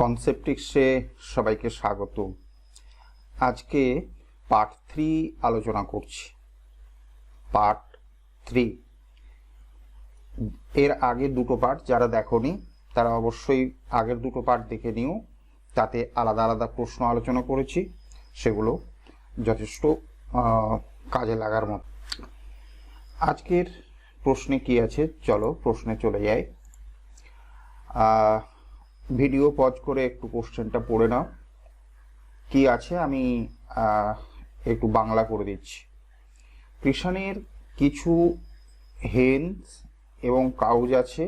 কনসেপ্টিক্সে সবাইকে স্বাগত। আজকে পার্ট 3 আলোচনা করছি। পার্ট 3 এর আগে দুটো পার্ট যারা দেখোনি তারা অবশ্যই আগের দুটো পার্ট দেখে নিও। তাতে আলাদা আলাদা প্রশ্ন আলোচনা করেছি, সেগুলো যথেষ্ট কাজে লাগার মতো। আজকের প্রশ্নে কি আছে, চলো প্রশ্নে চলে যাই। ভিডিও পজ করে একটু কোশ্চেনটা পড়ে নাও। কি আছে আমি একটু বাংলা করে দিচ্ছি। কৃষাণের কিছু হেন্স এবং কাউজ আছে।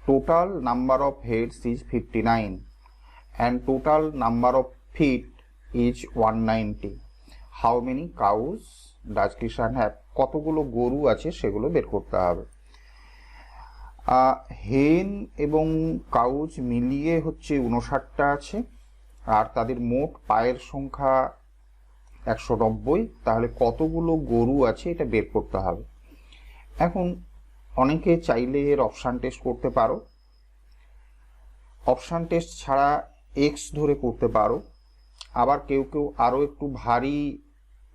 Total number of heads is 59 and total number of feet is 190. How many cows does Krishan have? কতগুলো গরু আছে সেগুলো বের করতে হবে। হেন এবং কাউজ মিলিয়ে হচ্ছে 59টা আছে, আর তাদের মোট পায়ের সংখ্যা 190। তাহলে কতগুলো গরু আছে এটা বের করতে হবে। এখন অনেকে চাইলে এর অপশান টেস্ট করতে পারো, অপশান টেস্ট ছাড়া এক্স ধরে করতে পারো, আবার কেউ কেউ আরও একটু ভারী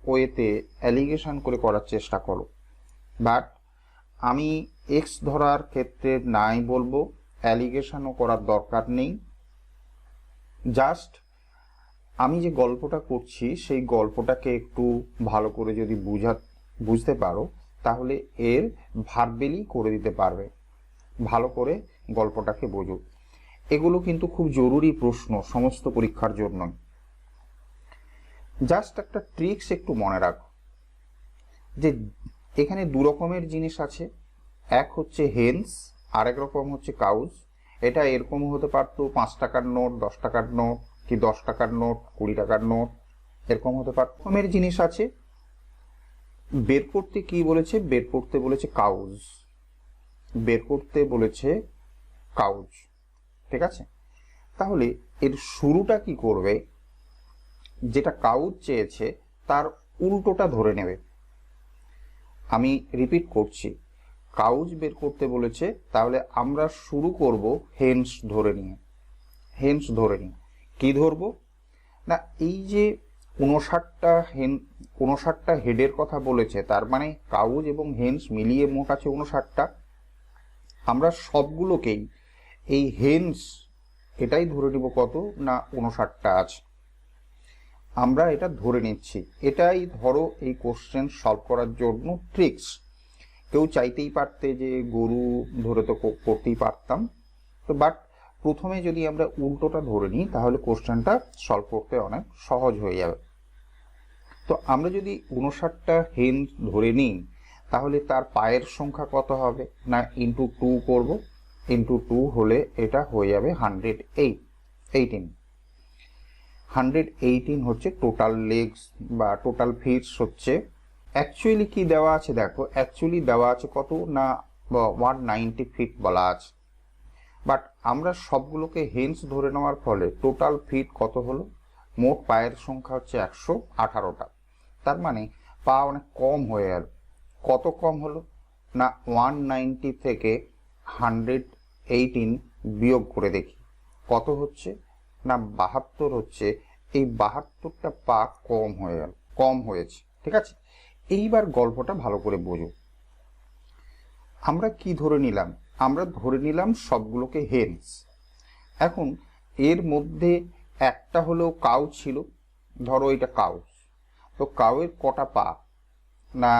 ওয়েতে অ্যালিগেশন করে করার চেষ্টা করো। বাট আমি এক্স ধরার ক্ষেত্রে নাই বলবো, অ্যালিগেশনও করার দরকার নেই। জাস্ট আমি যে গল্পটা করছি সেই গল্পটাকে একটু ভালো করে যদি বুঝতে পারো তাহলে এর ভার্বেলি করে দিতে পারবে। ভালো করে গল্পটাকে বোঝো। এগুলো কিন্তু খুব জরুরি প্রশ্ন সমস্ত পরীক্ষার জন্য। জাস্ট একটা ট্রিক্স একটু মনে রাখো যে এখানে দু রকমের জিনিস আছে। এক হচ্ছে হেন্স, আরেক রকম হচ্ছে কাউজ। এটা এরকম হতে পারতো 5 টাকার নোট, 10 টাকার নোট, কি 10 টাকার নোট, 20 টাকার নোট, এরকম হতে পারতো। রকমের জিনিস আছে। বের করতে কি বলেছে? বের করতে বলেছে কাউজ, বের করতে বলেছে কাউজ। ঠিক আছে, তাহলে এর শুরুটা কি করবে? যেটা কাউজ চেয়েছে তার উল্টোটা ধরে নেবে। আমি রিপিট করছি, কাউজ বের করতে বলেছে, তাহলে আমরা শুরু করব হেন্স ধরে নিয়ে। হেন্স ধরে নিয়ে কি ধরবো না, এই যে 59টা হেডের কথা বলেছে, তার মানে কাউজ এবং হেন্স মিলিয়ে মোট আছে 59টা। আমরা সবগুলোকেই এই হেন্স এটাই ধরে নিব কত না 59টা আছে। আমরা এটা ধরে নিচ্ছি। এটাই ধরো এই কোশ্চেন সলভ করার জন্য ট্রিক্স। কেউ চাইতেই পারতে যে গরু ধরে তো করতেই পারতাম, তো বাট প্রথমে যদি আমরা উল্টোটা ধরে নিই তাহলে কোশ্চেনটা সলভ করতে অনেক সহজ হয়ে যাবে। তো আমরা যদি 59টা হেন ধরে নিই তাহলে তার পায়ের সংখ্যা কত হবে না ইন্টু 2 করব। ইন্টু 2 হলে এটা হয়ে যাবে 118। 118 হচ্ছে টোটাল লেগস বা টোটাল ফিটস হচ্ছে। অ্যাকচুয়ালি কি দেওয়া আছে দেখো, অ্যাকচুয়ালি দেওয়া আছে কত না 190 ফিট বলা আছে। বাট আমরা সবগুলোকে হেন্স ধরে নেওয়ার ফলে টোটাল ফিট কত হলো? মোট পায়ের সংখ্যা হচ্ছে 118টা। তার মানে পা অনেক কম হয়ে গেল। কত কম হলো না 190 থেকে 118 বিয়োগ করে দেখি কত হচ্ছে না 72 হচ্ছে। এই 72টা পা কম হয়ে গেল, কম হয়েছে। ঠিক আছে, এইবার গল্পটা ভালো করে বোঝো। আমরা কি ধরে নিলাম? আমরা ধরে নিলাম সবগুলোকে হেন্স। এখন এর মধ্যে একটা হলেও কাউ ছিল, ধরো এটা কাউ। তো কাউয়ের কটা পা না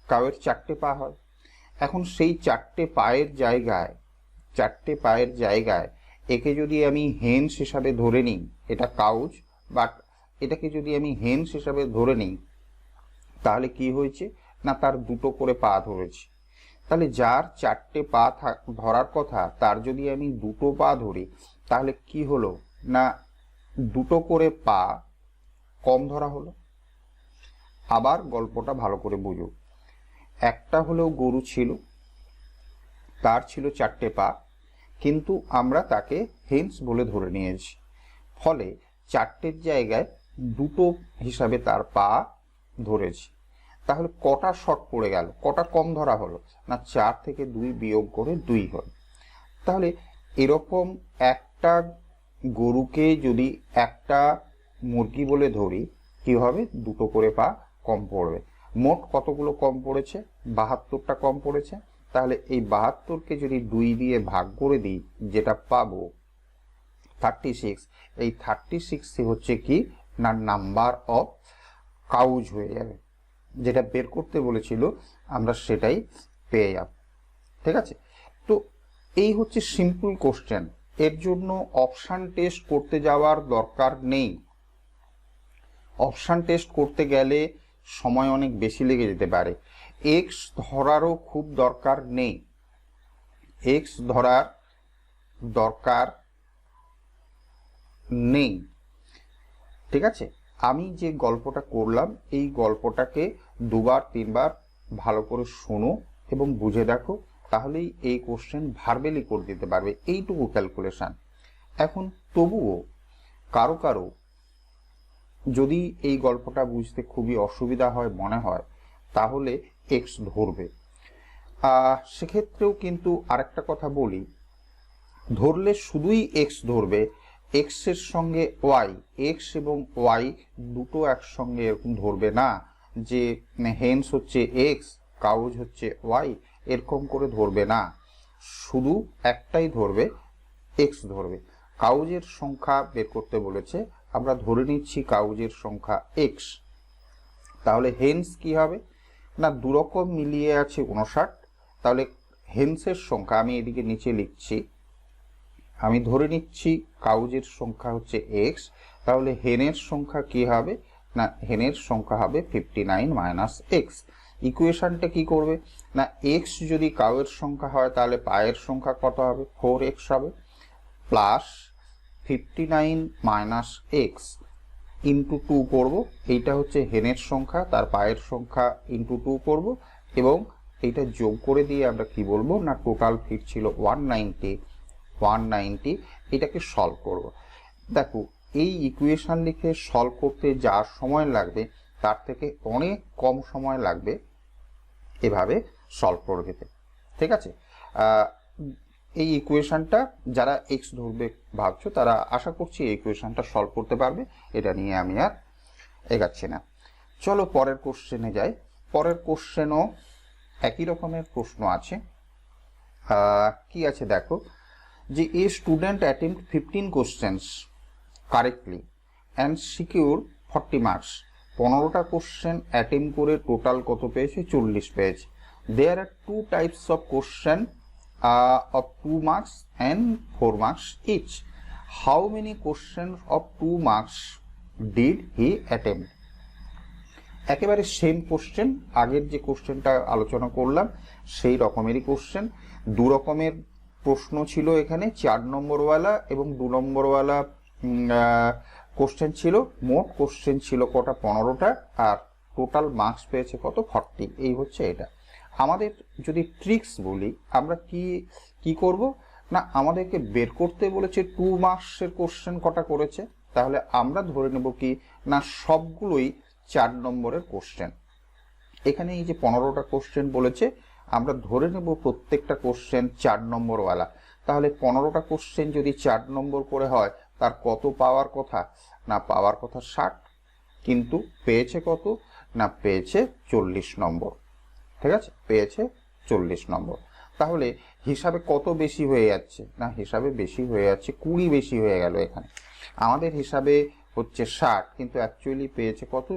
কাউয়ের 4টে পা হয়। এখন সেই 4টে পায়ের জায়গায় একে যদি আমি হেন্স হিসাবে ধরে নিই, এটা কাউজ, বাট এটাকে যদি আমি হেন্স হিসাবে ধরে নিই তাহলে কি হয়েছে না তার 2টো করে পা ধরেছি। তাহলে যার 4টে পা ধরার কথা তার যদি আমি 2টো পা ধরি তাহলে কি হলো না 2টো করে পা কম ধরা হলো। আবার গল্পটা ভালো করে বুঝো। একটা হলেও গরু ছিল, তার ছিল 4টে পা, কিন্তু আমরা তাকে হেন্স বলে ধরে নিয়েছি। ফলে 4টের জায়গায় 2টো হিসাবে তার পা ধরেছি। তাহলে কটা শর্ট পড়ে গেল, কটা কম ধরা হলো না 4 থেকে 2 বিয়োগ করে 2 হল। তাহলে এরকম একটা গরুকে যদি একটা মুরগি বলে ধরি কি হবে, দুটো করে পা কম পড়বে। মোট কতগুলো কম পড়েছে, 72টা কম পড়েছে। তাহলে এই 72কে যদি 2 দিয়ে ভাগ করে দিই, যেটা পাবো 36, এই 36 হচ্ছে কি না নাম্বার অফ কাউজ হয়ে যাবে। যেটা বের করতে বলেছিল আমরা সেটাই পেয়ে যাব। ঠিক আছে, তো এই হচ্ছে সিম্পল কোশ্চেন। এর জন্য অপশান টেস্ট করতে যাওয়ার দরকার নেই। অপশান টেস্ট করতে গেলে সময় অনেক বেশি লেগে যেতে পারে। এক্স ধরারও খুব দরকার নেই, এক্স ধরার দরকার নেই। ঠিক আছে, আমি যে গল্পটা করলাম এই গল্পটাকে 2বার 3বার ভালো করে শোনো এবং বুঝে দেখো, তাহলেই এই কোশ্চেন ভার্বেলি করে দিতে পারবে, এইটুকু ক্যালকুলেশন। এখন তবুও কারো কারো যদি এই গল্পটা বুঝতে খুবই অসুবিধা হয় মনে হয়, তাহলে এক্স ধরবে। সেক্ষেত্রেও কিন্তু আরেকটা কথা বলি, ধরলে শুধুই এক্স ধরবে, এক্স এর সঙ্গে ওয়াই, এক্স এবং ওয়াই দুটো একসঙ্গে এরকম ধরবে না যে হেন্স হচ্ছে এক্স কাউজ হচ্ছে ওয়াই, এরকম করে ধরবে না। শুধু একটাই ধরবে, এক্স ধরবে। কাউজের সংখ্যা বের করতে বলেছে, আমরা ধরে নিচ্ছি কাউজের সংখ্যা এক্স। তাহলে হেন্স কি হবে না, দুরকম মিলিয়ে আছে 59। তাহলে হেন্সের সংখ্যা আমি এদিকে নিচে লিখছি, আমি ধরে নিচ্ছি কাউজের সংখ্যা হচ্ছে এক্স। তাহলে হেনের সংখ্যা কি হবে না, হেনের সংখ্যা হবে 59 মাইনাস এক্স। ইকুয়েশনটা কি করবে না, এক্স যদি কাউয়ের সংখ্যা হয় তাহলে পায়ের সংখ্যা কত হবে, 4x হবে, প্লাস 59 মাইনাস এক্স ইন্টু 2 করবো। এইটা হচ্ছে হেনের সংখ্যা, তার পায়ের সংখ্যা ইন্টু 2 করবো, এবং এইটা যোগ করে দিয়ে আমরা কি বলবো না টোটাল ফিট ছিল 190। এটাকে সলভ করব। দেখো এই ইকুয়েশন লিখে সলভ করতে যা সময় লাগবে তার থেকে অনেক কম সময় লাগবে এভাবে সলভ করে দিতে। ঠিক আছে, এই ইকুয়েশনটা যারা এক্স ধরবে ভাবছো তারা আশা করছি এই ইকুয়েশনটা সলভ করতে পারবে, এটা নিয়ে আমি আর এগাচ্ছি না। চলো পরের কোশ্চেনে যাই। পরের কোশ্চেনও একই রকমের প্রশ্ন আছে। কি আছে দেখো, যে a student attempt 15 questions correctly and secure 40 marks. 15টা কোশ্চেন অ্যাটেম্প করে টোটাল কত পেয়েছে, 40 পেয়েছে। There are 2 types of question of 2 marks and 4 marks each. How many questions of 2 marks did he attempt? একেবারে সেম কোশ্চেন, আগের যে কোশ্চেনটা আলোচনা করলাম সেই রকমেরই কোশ্চেন। দু রকমের প্রশ্ন ছিল এখানে, 4 নম্বরওয়ালা এবং 2 নম্বরওয়ালা কোশ্চেন ছিল। মোট কোশ্চেন ছিল কটা, 15টা, আর টোটাল মার্কস পেয়েছে কত, 40। এই হচ্ছে এটা। আমাদের যদি ট্রিক্স বলি, আমরা কি করব না, আমাদেরকে বের করতে বলেছে 2 মার্কসের কোশ্চেন কটা করেছে, তাহলে আমরা ধরে নেব কি না সবগুলোই 4 নম্বরের কোশ্চেন। এখানে এই যে 15টা কোশ্চেন বলেছে, আমরা ধরে নেব প্রত্যেকটা কোশ্চেন 4 নম্বরওয়ালা। তাহলে 15টা কোশ্চেন যদি 4 নম্বর করে হয়, তার কত পাওয়ার কথা না, পাওয়ার কথা 60, কিন্তু পেয়েছে কত না, পেয়েছে 40 নম্বর। ঠিক আছে, পেয়েছে 40 নম্বর। তাহলে হিসাবে কত বেশি হয়ে যাচ্ছে না, হিসাবে বেশি হয়ে যাচ্ছে, 20 বেশি হয়ে গেল। এখানে আমাদের হিসাবে হচ্ছে 60, কিন্তু অ্যাকচুয়ালি পেয়েছে কত,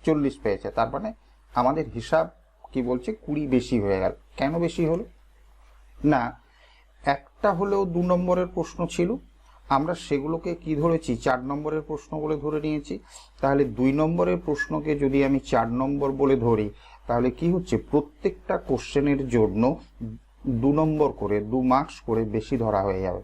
40 পেয়েছে। তার মানে আমাদের হিসাব কি বলছে, 20 বেশি হয়ে গেল। কেন বেশি হলো না, একটা হলেও 2 নম্বরের প্রশ্ন ছিল, আমরা সেগুলোকে কি ধরেছি, 4 নম্বরের প্রশ্ন বলে ধরে নিয়েছি। তাহলে 2 নম্বরের প্রশ্নকে যদি আমি 4 নম্বর বলে ধরি, তাহলে কি হচ্ছে, প্রত্যেকটা কোশ্চেনের জন্য 2 নম্বর করে, 2 মার্কস করে বেশি ধরা হয়ে যাবে,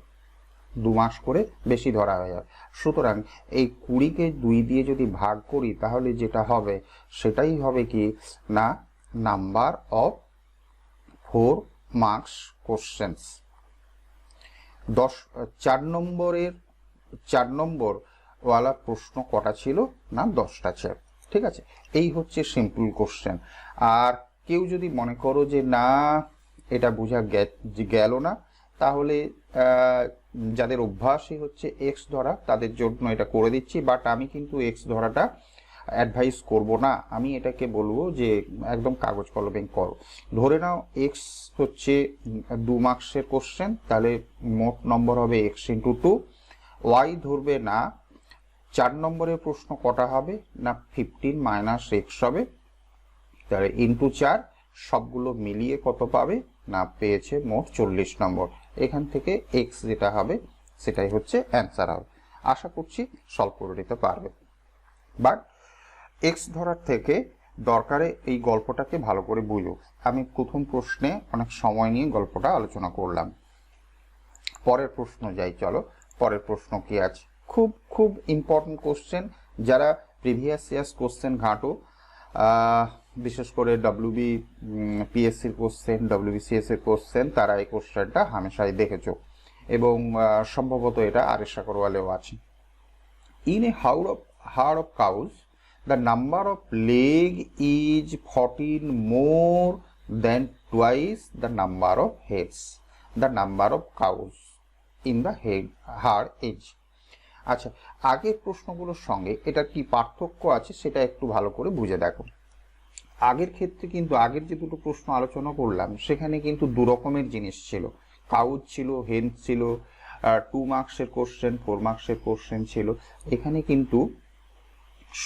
2 মার্কস করে বেশি ধরা হয়ে যাবে। সুতরাং এই 20কে 2 দিয়ে যদি ভাগ করি, তাহলে যেটা হবে সেটাই হবে কি না নাম্বার অফ 4 মার্কস কোশ্চেন্স। 4 নম্বর ওয়ালা প্রশ্ন কটা ছিল না, 10টা ছিল। ঠিক আছে, এই হচ্ছে সিম্পল কোশ্চেন। আর কেউ যদি মনে করো যে না এটা বোঝা গেল না, তাহলে যাদের অভ্যাসই হচ্ছে এক্স ধরা তাদের জন্য এটা করে দিচ্ছি, বাট আমি কিন্তু এক্স ধরাটা অ্যাডভাইস করব না। আমি এটাকে বলবো যে একদম কাগজ কলমে করো। ধরে নাও এক্স হচ্ছে 2 মার্কসের কোশ্চেন, তাহলে মোট নম্বর হবে এক্স ইন্টু 2। ওয়াই ধরবে না, 4 নম্বরের প্রশ্ন কটা হবে না 15 মাইনাস এক্স হবে, তাহলে ইন্টু 4, সবগুলো মিলিয়ে কত পাবে না পেয়েছে মোট 40 নম্বর। এখান থেকে এক্স যেটা হবে সেটাই হচ্ছে অ্যান্সার হবে। আশা করছি সলভ করে নিতে পারবে। বাট এক্স ধরার থেকে দরকারে এই গল্পটাকে ভালো করে বুঝো। আমি প্রথম প্রশ্নে অনেক সময় নিয়ে গল্পটা আলোচনা করলাম। পরের প্রশ্ন যাই, চলো পরের প্রশ্ন কি আছে। খুব খুব ইম্পর্টেন্ট কোশ্চেন, যারা প্রিভিয়াস ইয়ার্স কোশ্চেন ঘাঁটো, বিশেষ করে WBPSCর কোশ্চেন, WBCS এর কোশ্চেন, তারা এই কোশ্চেনটা হামেশাই দেখেছো এবং সম্ভবত এটা আরেশ আগরওয়ালেও আছে। In a herd of cows, the number of leg is 14 more than twice the number of heads. The number of cows in the herd is. আচ্ছা, আগের প্রশ্নগুলোর সঙ্গে এটা কি পার্থক্য আছে সেটা একটু ভালো করে বুঝে দেখো। আগের ক্ষেত্রে কিন্তু আগের যে দুটো প্রশ্ন আলোচনা করলাম সেখানে কিন্তু দু রকমের জিনিস ছিল, কাউজ ছিল, হেন ছিল, 2 মার্কসের কোশ্চেন, 4 মার্কসের কোশ্চেন ছিল। এখানে কিন্তু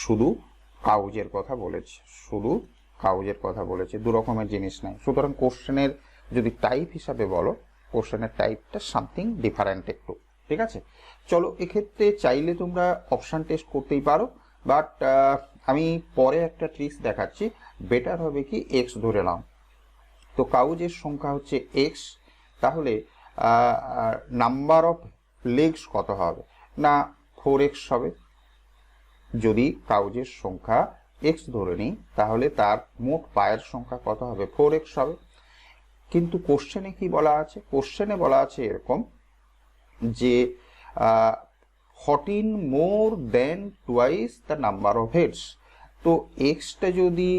শুধু কাউজের কথা বলেছে, শুধু কাউজের কথা বলেছে, দু রকমের জিনিস নাই। সুতরাং কোশ্চেনের যদি টাইপ হিসাবে বলো, কোশ্চেনের টাইপটা সামথিং ডিফারেন্ট একটু, ঠিক আছে। চলো, এক্ষেত্রে চাইলে তোমরা অপশান টেস্ট করতেই পারো, বাট আমি পরে একটা ট্রিক্স দেখাচ্ছি। বেটার হবে কি এক্স ধরে নাও, তো কাউজের সংখ্যা হচ্ছে এক্স, তাহলে নাম্বার অফ লেগস কত হবে না 4x হবে। যদি কাউজের সংখ্যা এক্স ধরে নিই তাহলে তার মোট পায়ের সংখ্যা কত হবে 4x হবে। কিন্তু কোশ্চেনে কি বলা আছে, কোশ্চেনে বলা আছে এরকম যে 14 more than twice the number of heads. তো এক্সটা যদি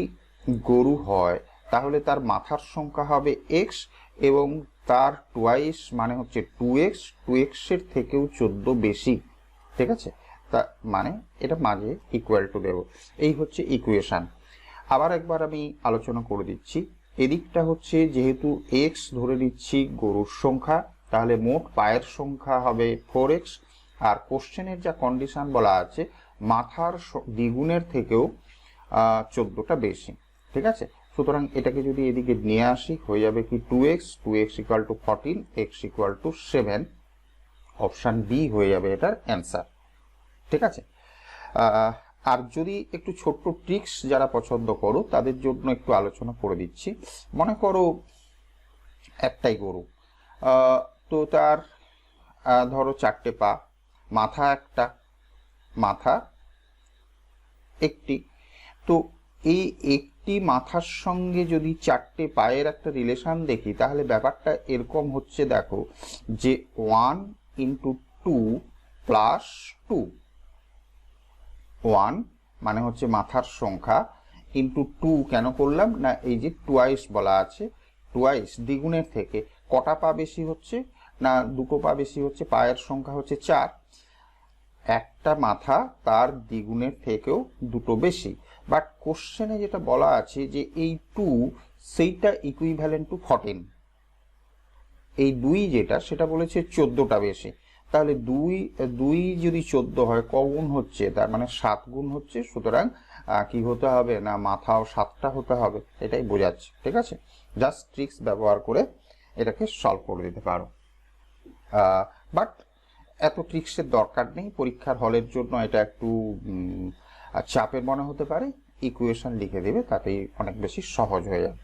গরু হয় তাহলে তার মাথার সংখ্যা হবে এক্স এবং তার টুয়াইস মানে হচ্ছে 2x, 2x এর থেকেও 14 বেশি, ঠিক আছে। তা মানে এটা মাঝে ইকুয়াল টু দেব, এই হচ্ছে ইকুয়েশন। আবার একবার আমি আলোচনা করে দিচ্ছি। এদিকটা হচ্ছে যেহেতু এক্স ধরে নিচ্ছি গরুর সংখ্যা, তাহলে মোট পায়ের সংখ্যা হবে 4x, আর কোশ্চেনের যা কন্ডিশন বলা আছে মাথার দ্বিগুণের থেকেও 14টা বেশি, ঠিক আছে। সুতরাং এটাকে যদি এদিকে নিয়ে আসি হয়ে যাবে কি 2x, 2x equal to 14, x equal to 7, option B হয়ে যাবে এটার অ্যান্সার, ঠিক আছে। আর যদি একটু ছোট্ট ট্রিক্স যারা পছন্দ করো তাদের জন্য একটু আলোচনা করে দিচ্ছি। মনে করো একটাই গরু, তো তার ধরো 4টে পা, মাথা একটা, মাথা একটি, তো এই একটি মাথার সঙ্গে যদি 4টে পায়ের একটা রিলেশন দেখি তাহলে ব্যাপারটা এরকম হচ্ছে, দেখো যে 1 ইন্টু 2 প্লাস 2, 1 মানে হচ্ছে মাথার সংখ্যা ইন্টু 2 কেন করলাম না এই যে টুয়াইস বলা আছে, টুয়াইস দ্বিগুণের থেকে কটা পা বেশি হচ্ছে না 2টো পা বেশি হচ্ছে, পায়ের সংখ্যা হচ্ছে 4, একটা মাথা তার দ্বিগুণের থেকেও 2টো বেশি। বাট কোশ্চেনে যেটা বলা আছে যে এই 2 সেইটা ইকুইভ্যালেন্ট টু 14, এই 2 যেটা সেটা বলেছে 14টা বেশি, তাহলে 2 যদি 14 হয় কগুণ হচ্ছে, তার মানে 7 গুণ হচ্ছে। সুতরাং কি হতে হবে না মাথাও 7টা হতে হবে, এটাই বোঝাচ্ছে, ঠিক আছে। জাস্ট ট্রিক্স ব্যবহার করে এটাকে সলভ করে দিতে পারো, বাট এত ট্রিক্সের দরকার নেই। পরীক্ষার হলের জন্য এটা একটু চাপের মনে হতে পারে, ইকুয়েশন লিখে দেবে তাতেই অনেক বেশি সহজ হয়ে যাবে।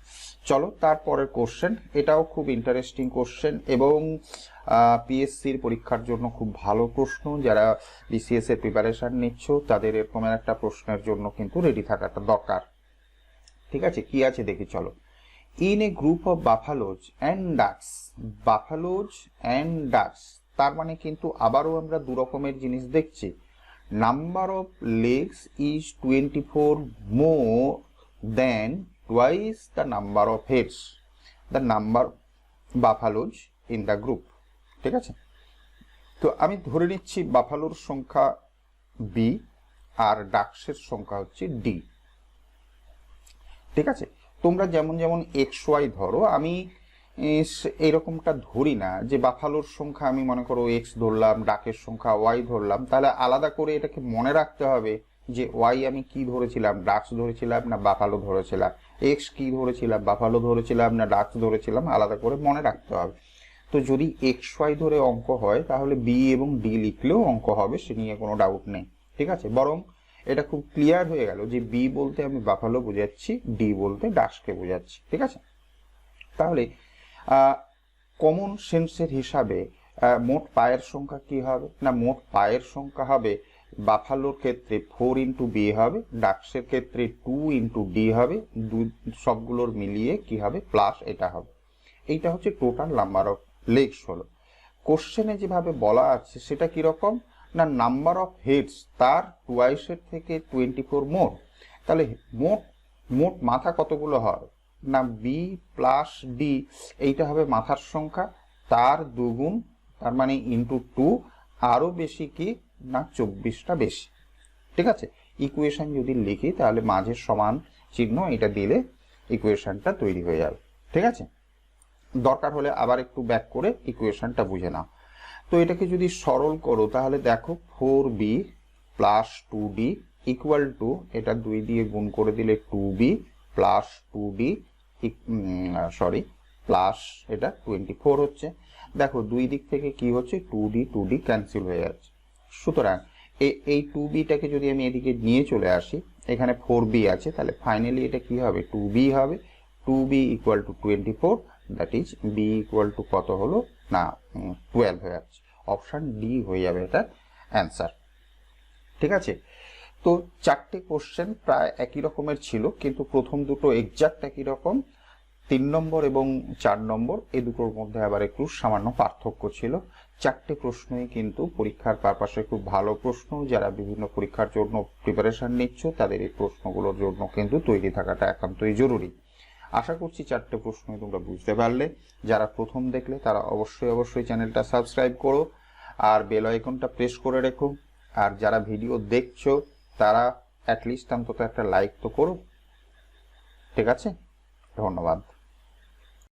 চলো তারপরের কোশ্চেন, এটাও খুব ইন্টারেস্টিং কোশ্চেন এবং পিএসসির পরীক্ষার জন্য খুব ভালো প্রশ্ন। যারা বিসিএস এর প্রিপারেশন নিচ্ছ তাদের এরকমের একটা প্রশ্নের জন্য কিন্তু রেডি থাকাটা দরকার, ঠিক আছে। কি আছে দেখি চলো। In a group of buffaloes and ducks, buffaloes and ducks, তার মানে কিন্তু আবারও আমরা দু রকমের জিনিস দেখছি। Number of legs is 24 more than twice the number of heads, the number buffaloes in the group. ঠিক আছে। তো আমি ধরে নিচ্ছি বাফালোর সংখ্যা বি আর ডাকসের সংখ্যা হচ্ছে ডি। ঠিক আছে, তোমরা যেমন যেমন এক্স ওয়াই ধরো, আমি এইরকমটা ধরি না যে বাফালোর সংখ্যা আমি মনে করো এক্স ধরলাম, ডাকের সংখ্যা ওয়াই ধরলাম। তাহলে আলাদা করে এটাকে মনে রাখতে হবে যে ওয়াই আমি কি ধরেছিলাম, ডাকস ধরেছিলাম না বাফালো ধরেছিলাম, এক্স কি ধরেছিলাম, বাফালো ধরেছিলাম না ডাকস ধরেছিলাম, আলাদা করে মনে রাখতে হবে। তো যদি এক্স ওয়াই ধরে অঙ্ক হয় তাহলে বি এবং ডি লিখলেও অঙ্ক হবে, সে নিয়ে কোনো ডাউট নেই। ঠিক আছে, বরং এটা খুব ক্লিয়ার হয়ে গেল যে বি বলতে আমি বাফালো বোঝাচ্ছি, ডি বলতে ডাকসকে বোঝাচ্ছি। ঠিক আছে, তাহলে কমন সেন্সের হিসাবে মোট পায়ের সংখ্যা কি হবে না, মোট পায়ের সংখ্যা হবে বাফালোর ক্ষেত্রে 4 ইন্টু বি হবে, ডাকসের ক্ষেত্রে 2 ইন্টু ডি হবে, সবগুলোর মিলিয়ে কি হবে প্লাস এটা হবে। এইটা হচ্ছে টোটাল নাম্বার অফ লেগস হলো। কোশ্চেনে যেভাবে বলা আছে সেটা কিরকম না, নাম্বার অফ হেডস তার টুয়াইসের থেকে 24 মোর। তাহলে মোট মোট মাথা কতগুলো হয় না, বি প্লাস ডি, এইটা হবে মাথার সংখ্যা, তার দুগুণ, তার মানে ইন্টু 2, আরও বেশি কি না 24টা বেশি। ঠিক আছে, ইকুয়েশন যদি লিখি তাহলে মাঝের সমান চিহ্ন এটা দিলে ইকুয়েশনটা তৈরি হয়ে যাবে। ঠিক আছে, দরকার হলে আবার একটু ব্যাক করে ইকুয়েশনটা বুঝে নাও। তো এটাকে যদি সরল করো তাহলে দেখো 4b plus 2d equal to, এটা 2 দিয়ে গুণ করে দিলে 2b প্লাস 2d প্লাস এটা 24 হচ্ছে। দেখো দুই দিক থেকে কি হচ্ছে 2d ক্যান্সেল হয়ে যাচ্ছে। সুতরাং এই 2bটাকে যদি আমি এদিকে নিয়ে চলে আসি, এখানে 4b আছে, তাহলে ফাইনালি এটা কি হবে 2b হবে। 2b equal to 24, that is B equal to কত হলো না 12 হয়ে যাচ্ছে। অপশান ডি হয়ে যাবে এটার অ্যান্সার। ঠিক আছে, তো চারটে কোশ্চেন প্রায় একই রকমের ছিল, কিন্তু প্রথম দুটো এক্সাক্ট একই রকম, 3 নম্বর এবং 4 নম্বর এই দুটোর মধ্যে আবার একটু সামান্য পার্থক্য ছিল। চারটে প্রশ্নই কিন্তু পরীক্ষার পারপাসে খুব ভালো প্রশ্ন। যারা বিভিন্ন পরীক্ষার জন্য প্রিপারেশন নিচ্ছ তাদের এই প্রশ্নগুলোর জন্য কিন্তু তৈরি থাকাটা একান্তই জরুরি। আশা করছি চারটে প্রশ্নই তোমরা বুঝতে পারলে। যারা প্রথম দেখলে তারা অবশ্যই চ্যানেলটা সাবস্ক্রাইব করো আর বেল আইকনটা প্রেস করে রেখো। আর যারা ভিডিও দেখছো তারা অ্যাটলিস্ট অন্তত একটা লাইক তো করো। ঠিক আছে, ধন্যবাদ।